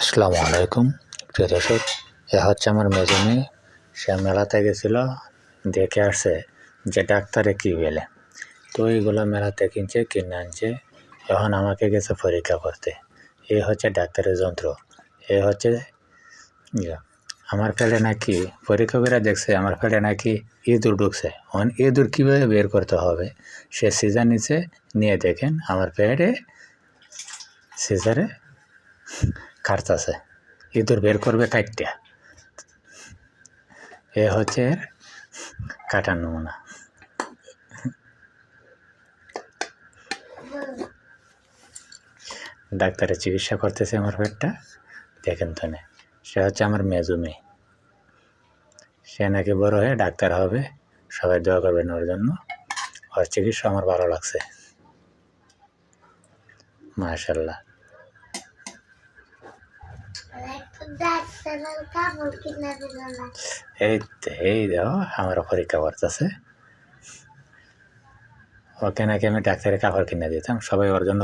আসসালামু আলাইকুম প্রিয় দর্শক, এ হচ্ছে আমার মেজো মেয়ে। সে মেলাতে গেছিল, দেখে আসছে যে ডাক্তারে কী বলে, তো এইগুলো মেলাতে কিনে আনছে। এখন আমাকে গেছে পরীক্ষা করতে। এই হচ্ছে ডাক্তারের যন্ত্র, এ হচ্ছে আমার পেটে নাকি পরীক্ষা করে দেখছে আমার পেটে নাকি ইঁদুর ঢুকছে। এখন ইঁদুর কীভাবে বের করতে হবে সে সিজার নিচে নিয়ে দেখেন আমার পেটে সিজারে কাটতেছে, ইঁদুর বের করবে কাটটা। এ হচ্ছে কাটার নমুনা। ডাক্তারের চিকিৎসা করতেছে আমার পেটটা, দেখেন তো না। সে হচ্ছে আমার মেজো মেয়ে, সে নাকি বড় হয়ে ডাক্তার হবে। সবাই দোয়া করবেন ওর জন্য। ওর চিকিৎসা আমার ভালো লাগছে, মাশাল্লাহ। এই দেখো আমার পরীক্ষা করতেছে, ওকে নাকি আমি ডাক্তারের কাপড় কিনে দিতাম। সবাই ওর জন্য